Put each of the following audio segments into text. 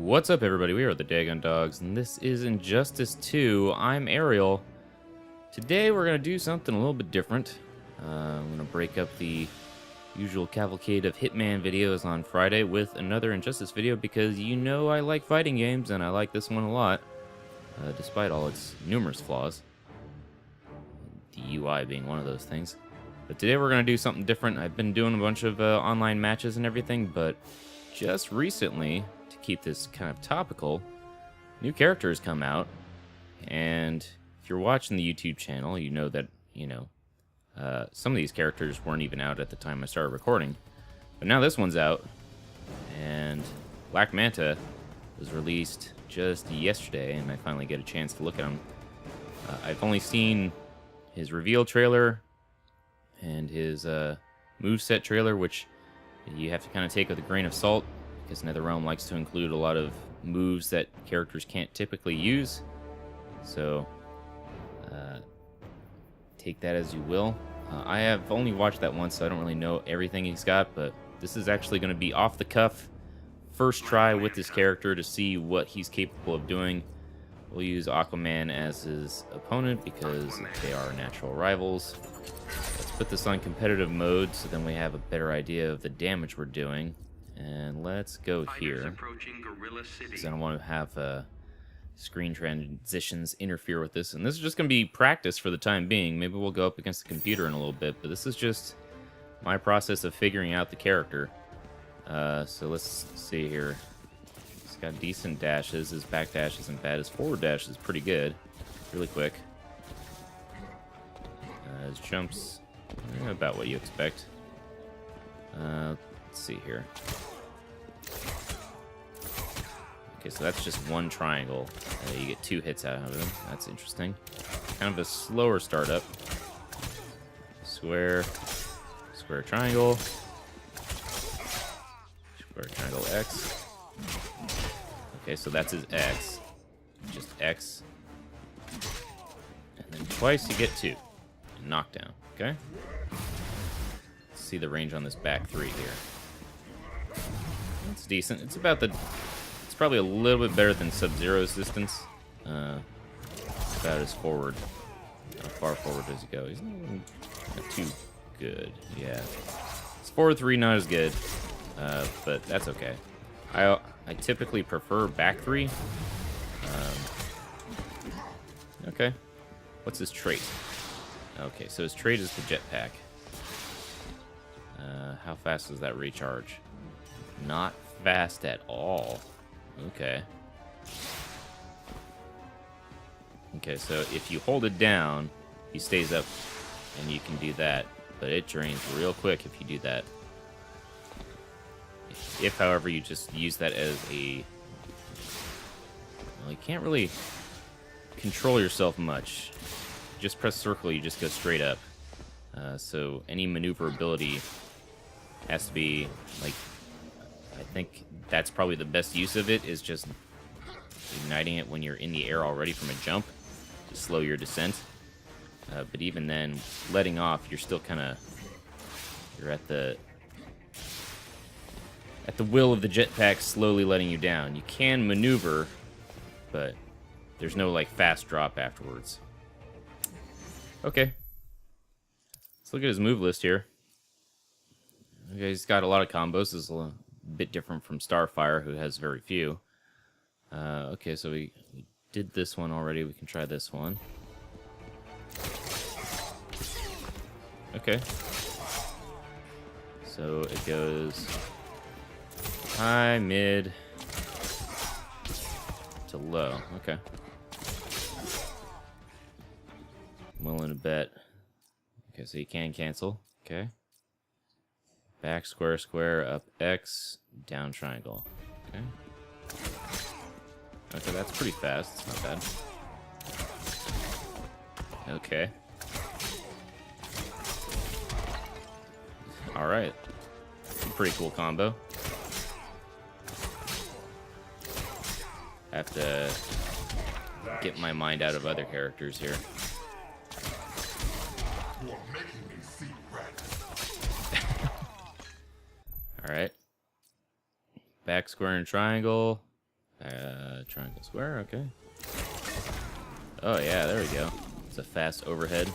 What's up, everybody? We are the Dagon Dogs, and this is Injustice 2. I'm Ariel. Today we're going to do something a little bit different. I'm going to break up the usual cavalcade of Hitman videos on Friday with another Injustice video because you know I like fighting games, and I like this one a lot, despite all its numerous flaws. The UI being one of those things. But today we're going to do something different. I've been doing a bunch of online matches and everything, but just recently, to keep this kind of topical, new characters come out, and if you're watching the YouTube channel, you know that, some of these characters weren't even out at the time I started recording, but now this one's out, and Black Manta was released just yesterday, and I finally get a chance to look at him. I've only seen his reveal trailer and his moveset trailer, which you have to kind of take with a grain of salt, because NetherRealm likes to include a lot of moves that characters can't typically use. So, take that as you will. I have only watched that once, so I don't really know everything he's got, but this is actually going to be off the cuff, first try with this character to see what he's capable of doing. We'll use Aquaman as his opponent because they are natural rivals. Let's put this on competitive mode so then we have a better idea of the damage we're doing. And let's go here, because I don't want to have screen transitions interfere with this. And this is just going to be practice for the time being. Maybe we'll go up against the computer in a little bit, but this is just my process of figuring out the character. So let's see here. He's got decent dashes. His back dash isn't bad. His forward dash is pretty good. Really quick. His jumps, about what you expect. Let's see here. Okay, so that's just one triangle. You get 2 hits out of him. That's interesting. Kind of a slower startup. Square, square triangle, square triangle X. Okay, so that's his X. Just X. And then twice you get 2. Knockdown. Okay? Let's see the range on this back 3 here. It's decent. It's about the... It's probably a little bit better than Sub-Zero's distance. About as forward. How far forward does he go? He's not too good. Yeah. It's forward 3, not as good. But that's okay. I typically prefer back 3. Okay. What's his trait? Okay, so his trait is the jetpack. How fast does that recharge? Not fast at all. Okay. Okay, so if you hold it down, he stays up, and you can do that. But it drains real quick if you do that. If, however, you just use that as a... Well, you can't really control yourself much. Just press circle, you just go straight up. So any maneuverability has to be, like, I think that's probably the best use of it, is just igniting it when you're in the air already from a jump to slow your descent. But even then, letting off, you're still kind of, you're at the will of the jetpack slowly letting you down. You can maneuver, but there's no, like, fast drop afterwards. Okay. Let's look at his move list here. Okay, he's got a lot of combos. This is a bit different from Starfire, who has very few. Okay, so we did this one already. We can try this one. Okay. So it goes high, mid, to low. Okay. I'm willing to bet. Okay, so you can cancel. Okay. Back square, square, up X, down triangle. Okay. Okay, that's pretty fast. It's not bad. Okay. Alright. Pretty cool combo. I have to get my mind out of other characters here. Alright. Back square and triangle. Triangle square, okay. Oh yeah, there we go. It's a fast overhead.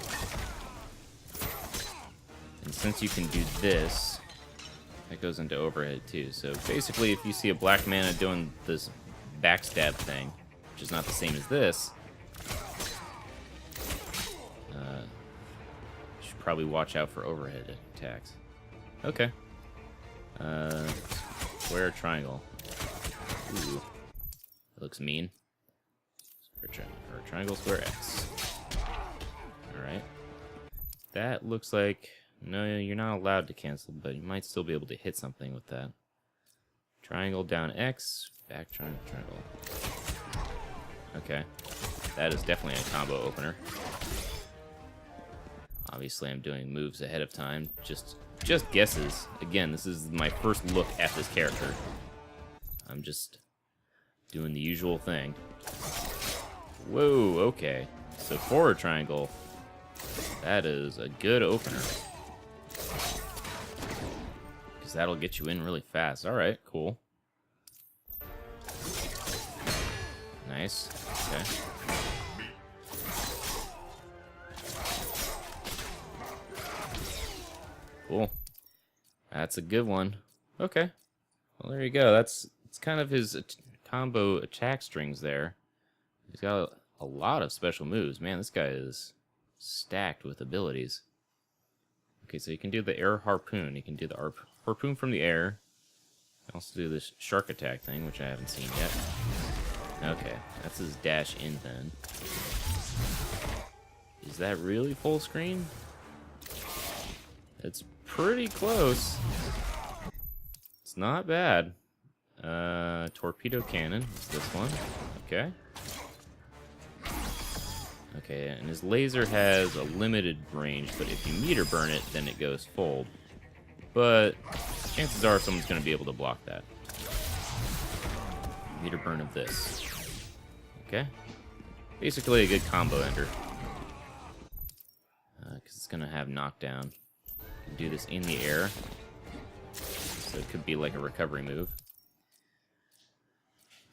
And since you can do this, that goes into overhead too. So basically, if you see a Black Manta doing this backstab thing, which is not the same as this, you should probably watch out for overhead attacks. Okay. Square triangle. Ooh. That looks mean. Or triangle square X. Alright. That looks like... No, you're not allowed to cancel, but you might still be able to hit something with that. Triangle down X, back triangle, triangle. Okay. That is definitely a combo opener. Obviously, I'm doing moves ahead of time. Just guesses. Again, this is my first look at this character. I'm just doing the usual thing. Whoa, okay. So forward triangle. That is a good opener. Because that'll get you in really fast. Alright, cool. Nice. Okay. Cool. That's a good one. Okay. Well, there you go. It's kind of his combo attack strings there. He's got a lot of special moves. Man, this guy is stacked with abilities. Okay, so you can do the air harpoon. You can do the harpoon from the air. You can also do this shark attack thing, which I haven't seen yet. Okay, that's his dash in then. Is that really full screen? It's pretty close. It's not bad. Torpedo cannon is this one. Okay. Okay, and his laser has a limited range, but if you meter burn it, then it goes full. But chances are someone's going to be able to block that. Meter burn of this. Okay. Basically a good combo ender. Because it's going to have knockdown. You can do this in the air. So it could be like a recovery move.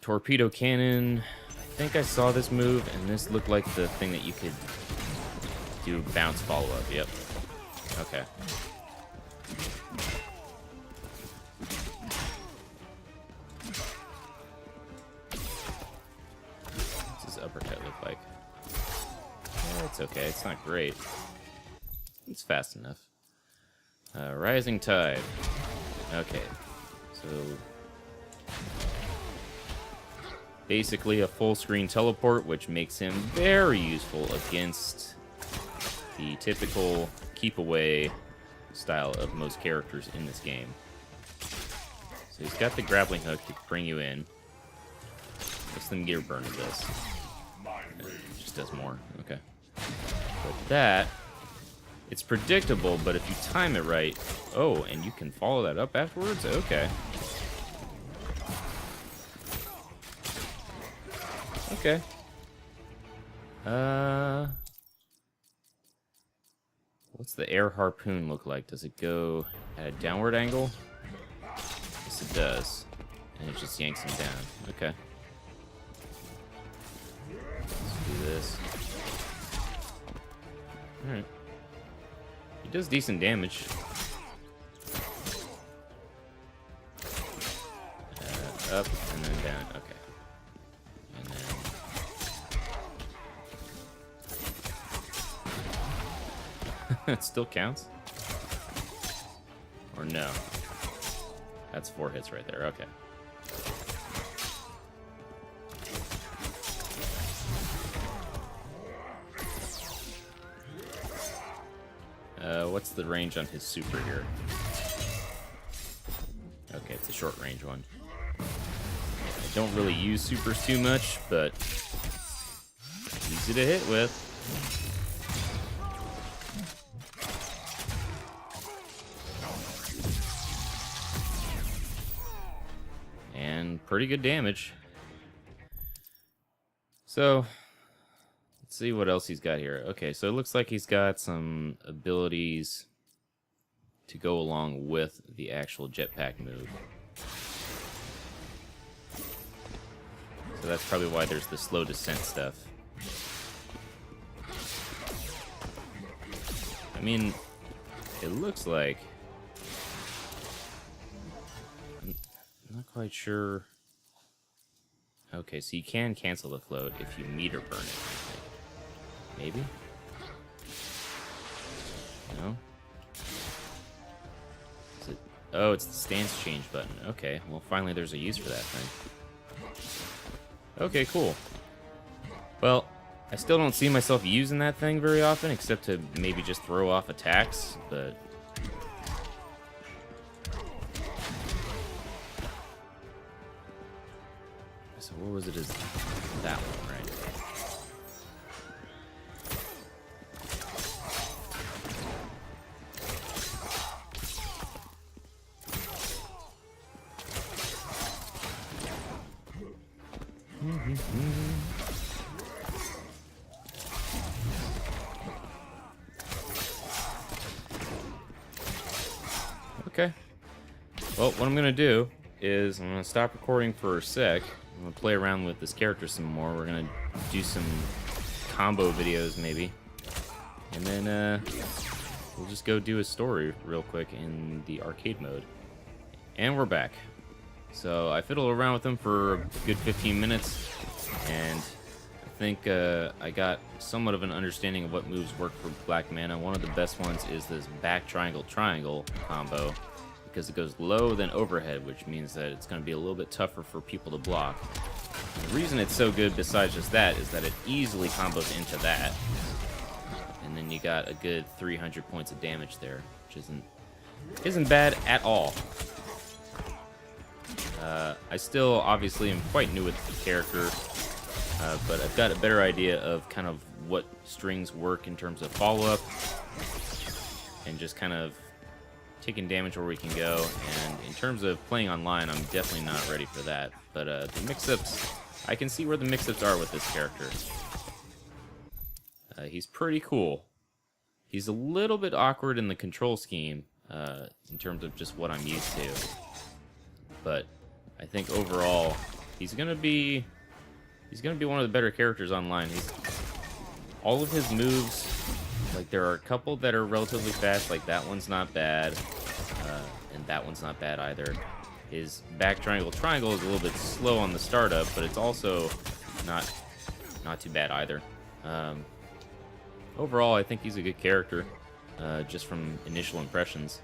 Torpedo cannon. I think I saw this move, and this looked like the thing that you could do bounce follow-up. Yep. Okay. What's his uppercut look like? Yeah, it's okay. It's not great. It's fast enough. Rising Tide. Okay. So... basically a full screen teleport, which makes him very useful against the typical keep away style of most characters in this game. So he's got the grappling hook to bring you in. What's the meter burn of this? It just does more. Okay. But that, it's predictable, but if you time it right... Oh, and you can follow that up afterwards? Okay. Okay. What's the air harpoon look like? Does it go at a downward angle? Yes, it does. And it just yanks him down. Okay. Let's do this. Alright. He does decent damage. Up and then down. Okay. It still counts? Or no? That's 4 hits right there, okay. What's the range on his super here? Okay, it's a short range one. I don't really use supers too much, but easy to hit with. Pretty good damage. So, let's see what else he's got here. Okay, so it looks like he's got some abilities to go along with the actual jetpack move. So that's probably why there's the slow descent stuff. I mean, it looks like... I'm not quite sure... Okay, so you can cancel the float if you meter burn it, I think. Maybe? No? Is it... Oh, it's the stance change button. Okay, well finally there's a use for that thing. Okay, cool. Well, I still don't see myself using that thing very often, except to maybe just throw off attacks, but... So what was it as that one, right? Okay. Well, what I'm gonna do is I'm gonna stop recording for a sec. I'm gonna play around with this character some more. We're gonna do some combo videos maybe, and then we'll just go do a story real quick in the arcade mode. And we're back. So I fiddled around with them for a good 15 minutes, and I think I got somewhat of an understanding of what moves work for Black Manta. One of the best ones is this back triangle triangle combo, because it goes low then overhead, which means that it's going to be a little bit tougher for people to block. And the reason it's so good besides just that is that it easily combos into that, and then you got a good 300 points of damage there, which isn't bad at all. I still obviously am quite new with the character, but I've got a better idea of kind of what strings work in terms of follow-up and just kind of taking damage where we can go. And in terms of playing online, I'm definitely not ready for that. But the mix-ups, I can see where the mix-ups are with this character. He's pretty cool. He's a little bit awkward in the control scheme in terms of just what I'm used to. But I think overall, he's gonna be one of the better characters online. All of his moves, like there are a couple that are relatively fast, like that one's not bad, and that one's not bad either. His back triangle is a little bit slow on the startup, but it's also not too bad either. Overall, I think he's a good character, just from initial impressions.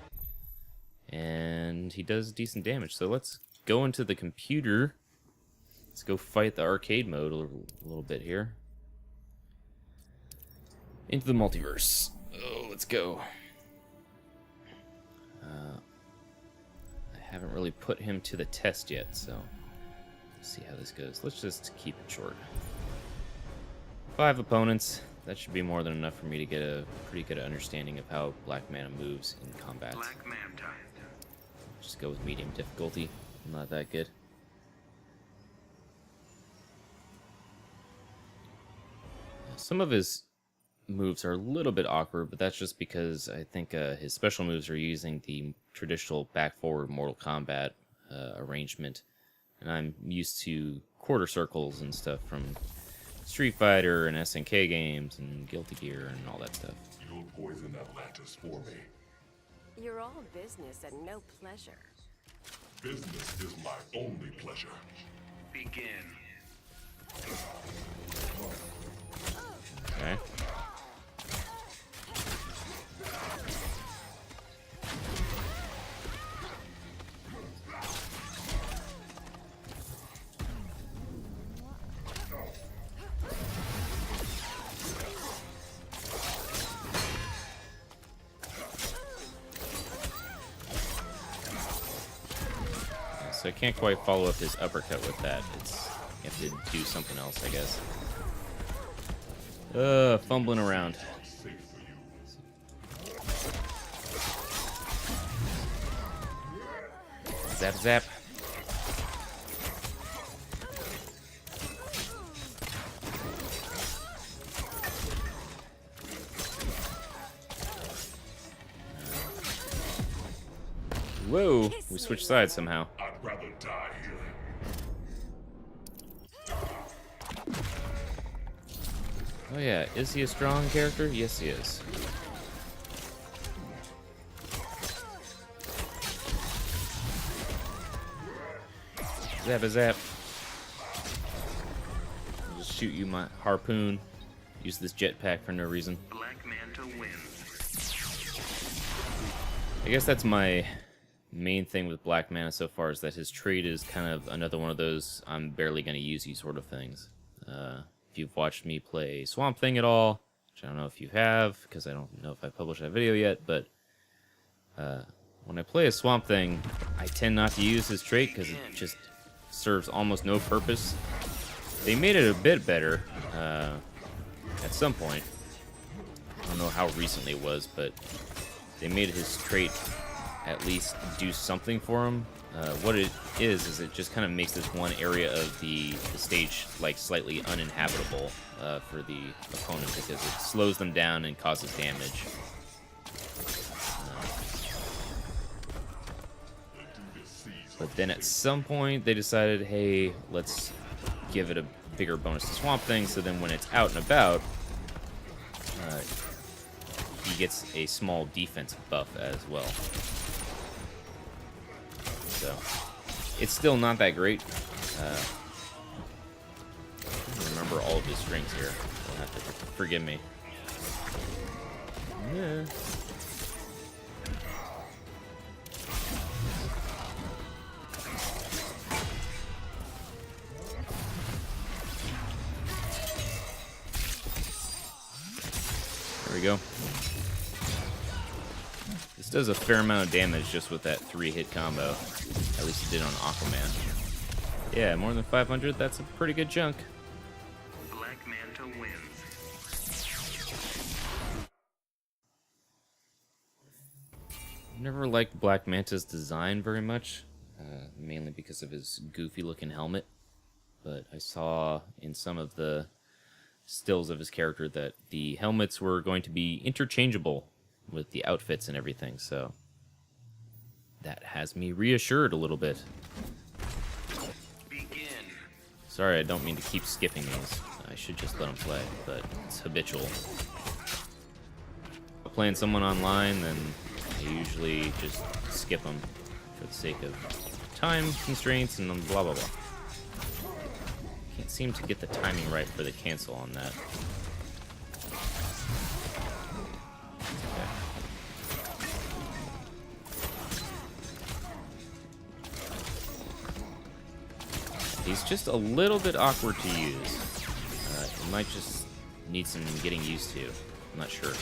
And he does decent damage, so let's go into the computer. Let's go fight the arcade mode a little bit here. Into the multiverse. Oh, let's go. I haven't really put him to the test yet, so let's see how this goes. Let's just keep it short. 5 opponents. That should be more than enough for me to get a pretty good understanding of how Black Manta moves in combat. Black Manta. Just go with medium difficulty. I'm not that good. Some of his moves are a little bit awkward, but that's just because I think his special moves are using the traditional back-forward Mortal Kombat arrangement, and I'm used to quarter circles and stuff from Street Fighter and SNK games and Guilty Gear and all that stuff. You'll poison Atlantis for me. You're all business and no pleasure. Business is my only pleasure. Begin. Okay. So I can't quite follow up his uppercut with that. You have to do something else, I guess. Fumbling around. Zap, zap. Whoa, we switched sides somehow. I'd rather die here. Oh yeah, is he a strong character? Yes, he is. Zap a zap. I'll just shoot you my harpoon. Use this jetpack for no reason. Black Manta wins. I guess that's my main thing with Black Manta so far, is that his trait is kind of another one of those I'm barely going to use you sort of things. If you've watched me play Swamp Thing at all, which I don't know if you have, because I don't know if I published that video yet, but when I play a Swamp Thing, I tend not to use his trait because it just serves almost no purpose. They made it a bit better at some point. I don't know how recently it was, but they made his trait at least do something for him. What it is it just kind of makes this one area of the stage like slightly uninhabitable for the opponent, because it slows them down and causes damage. But then at some point they decided, hey, let's give it a bigger bonus to Swamp Thing, so then when it's out and about, he gets a small defense buff as well. So it's still not that great. Remember all of his strings here. You'll have to forgive me. Yeah. There we go. This does a fair amount of damage just with that 3-hit combo. At least it did on Aquaman. Yeah, more than 500, that's a pretty good chunk. Black Manta wins. Never liked Black Manta's design very much, mainly because of his goofy-looking helmet. But I saw in some of the stills of his character that the helmets were going to be interchangeable with the outfits and everything, so that has me reassured a little bit. Begin. Sorry, I don't mean to keep skipping these. I should just let them play, but it's habitual. Playing someone online, then I usually just skip them for the sake of time constraints and blah blah blah. Can't seem to get the timing right for the cancel on that. He's just a little bit awkward to use. He might just need some getting used to. I'm not sure.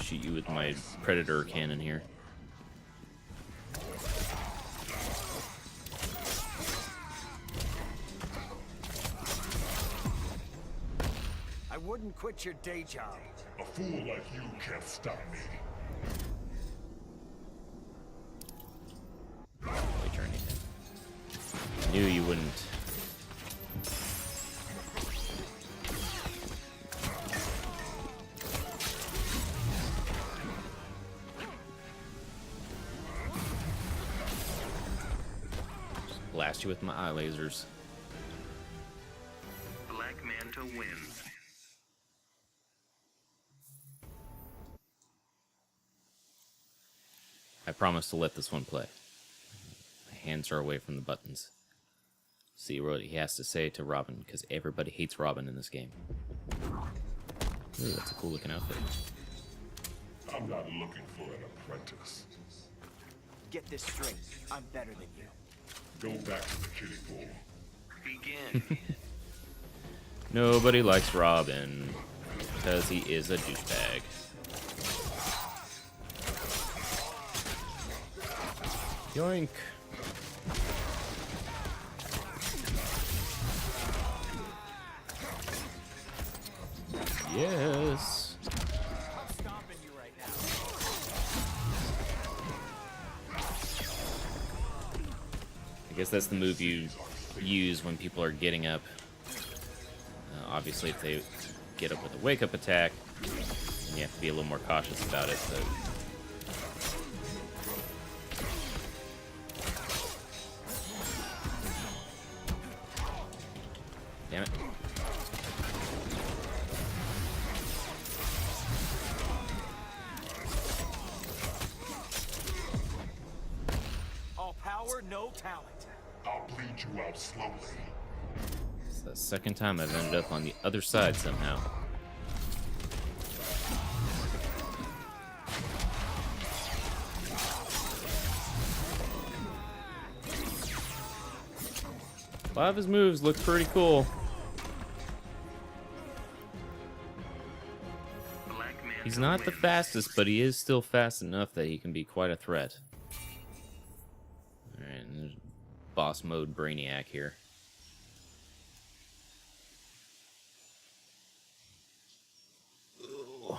Shoot you with my Predator cannon here. I wouldn't quit your day job. A fool like you can't stop me. Wait, turn anything. Knew you wouldn't. Just blast you with my eye lasers. Black Manta wins. I promise to let this one play. My hands are away from the buttons. See what he has to say to Robin, because everybody hates Robin in this game. Ooh, that's a cool looking outfit. I'm not looking for an apprentice. Get this straight. I'm better than you. Go back to the kiddie pool. Begin. Nobody likes Robin, because he is a douchebag. Yoink. Yes. I'm stopping you right now. I guess that's the move you use when people are getting up. Obviously, if they get up with a wake-up attack, then you have to be a little more cautious about it. So. Damn it. All power, no talent. I'll bleed you out slowly. It's the second time I've ended up on the other side somehow. A lot of his moves look pretty cool. Black Manta He's not the wins. fastest, but he is still fast enough that he can be quite a threat. Alright, and there's boss mode Brainiac here. Ugh.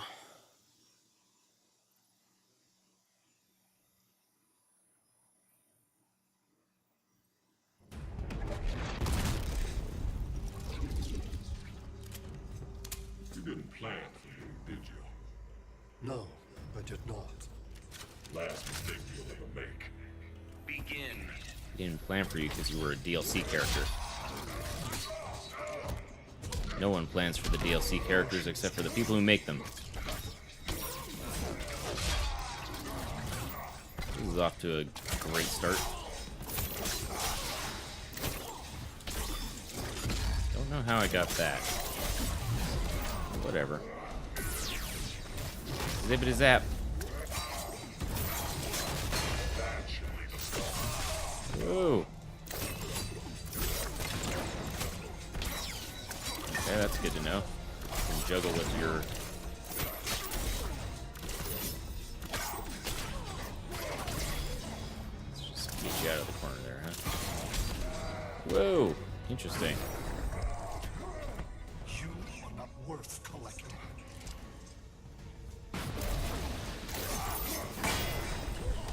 You didn't plan for me, did you? No, I did not. Last mistake you'll ever make. Begin. He didn't plan for you because you were a DLC character. No one plans for the DLC characters except for the people who make them. This is off to a great start. Don't know how I got that. Whatever. Zippity zap. Whoa. Okay, that's good to know. You can juggle with your... Let's just get you out of the corner there, huh? Whoa. Interesting. You are not worth collecting.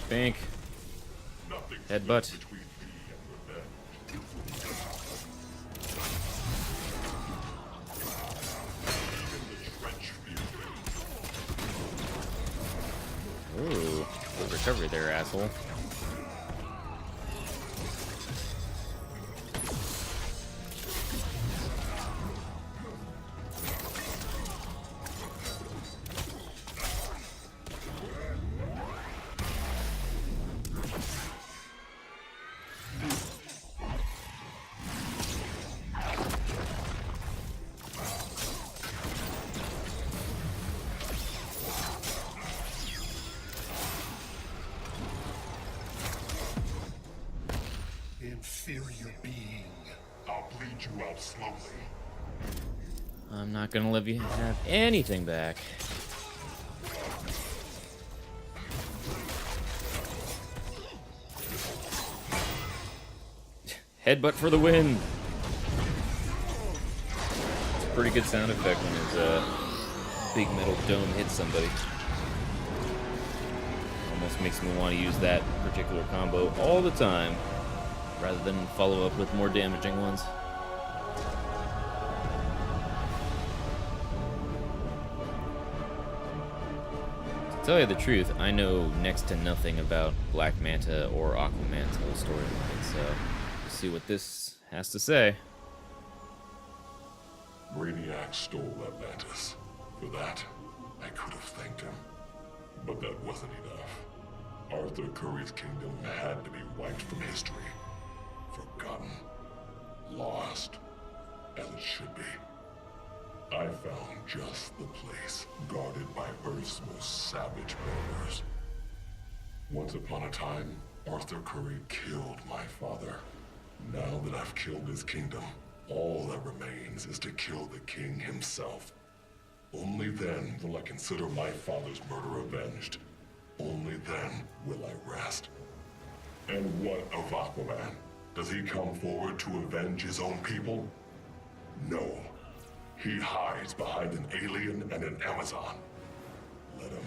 Bank. Nothing Headbutt. between me and revenge. Even the trench feels it. Ooh. Good recovery there, asshole. Inferior being. I'll bleed you out slowly. I'm not gonna let you have anything back. Headbutt for the win! It's a pretty good sound effect when his big metal dome hits somebody. Almost makes me want to use that particular combo all the time, rather than follow up with more damaging ones. To tell you the truth, I know next to nothing about Black Manta or Aquaman's whole storyline, so we'll see what this has to say. Brainiac stole Atlantis. For that, I could have thanked him. But that wasn't enough. Arthur Curry's kingdom had to be wiped from history. Forgotten. Lost. As it should be. I found just the place, guarded by Earth's most savage murderers. Once upon a time, Arthur Curry killed my father. Now that I've killed his kingdom, all that remains is to kill the king himself. Only then will I consider my father's murder avenged. Only then will I rest. And what of Aquaman? Does he come forward to avenge his own people? No. He hides behind an alien and an Amazon. Let him.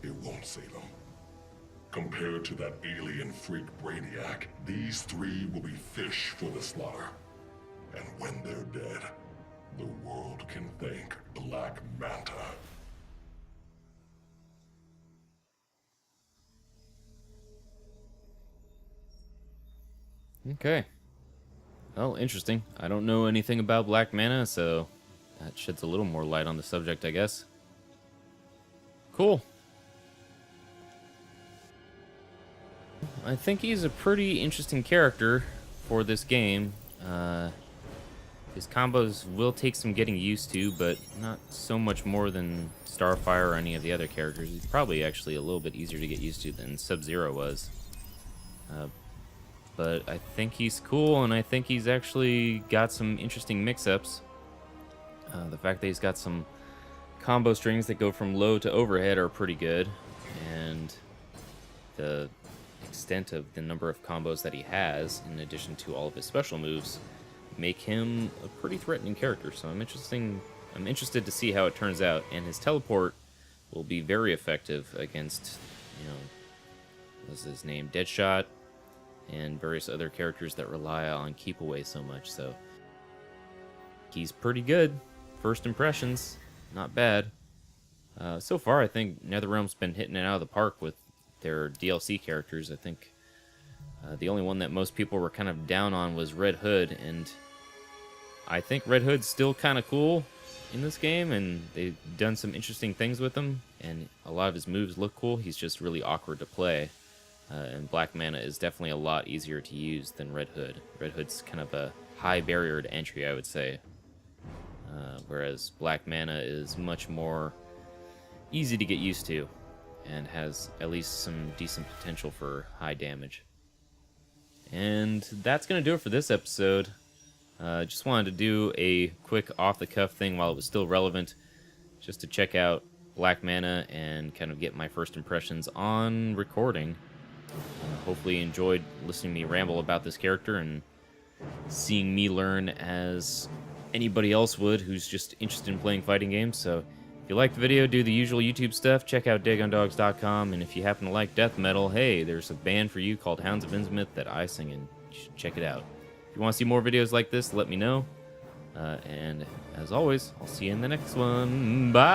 It won't save him. Compared to that alien freak Brainiac, these three will be fish for the slaughter. And when they're dead, the world can thank Black Manta. Okay. Oh, interesting. I don't know anything about Black Manta, so that sheds a little more light on the subject, I guess. Cool. I think he's a pretty interesting character for this game. His combos will take some getting used to, but not so much more than Starfire or any of the other characters. He's probably actually a little bit easier to get used to than Sub-Zero was. But I think he's cool, and I think he's actually got some interesting mix-ups. The fact that he's got some combo strings that go from low to overhead are pretty good, and the extent of the number of combos that he has, in addition to all of his special moves, make him a pretty threatening character. So I'm interested to see how it turns out, and his teleport will be very effective against, what's his name, Deadshot, and various other characters that rely on keep away so much. So he's pretty good. First impressions, not bad. So far, I think NetherRealm's been hitting it out of the park with their DLC characters. I think the only one that most people were kind of down on was Red Hood, and I think Red Hood's still kind of cool in this game, and they've done some interesting things with him, and a lot of his moves look cool. He's just really awkward to play. And Black Manta is definitely a lot easier to use than Red Hood. Red Hood's kind of a high barrier to entry, I would say. Whereas Black Manta is much more easy to get used to and has at least some decent potential for high damage. And that's going to do it for this episode. Just wanted to do a quick off-the-cuff thing while it was still relevant, just to check out Black Manta and kind of get my first impressions on recording. Hopefully you enjoyed listening to me ramble about this character and seeing me learn as anybody else would who's just interested in playing fighting games. So if you liked the video, do the usual YouTube stuff. Check out dagondogs.com, and if you happen to like death metal, hey, there's a band for you called Hounds of Innsmouth that I sing in. You should check it out. If you want to see more videos like this, let me know. And as always, I'll see you in the next one. Bye!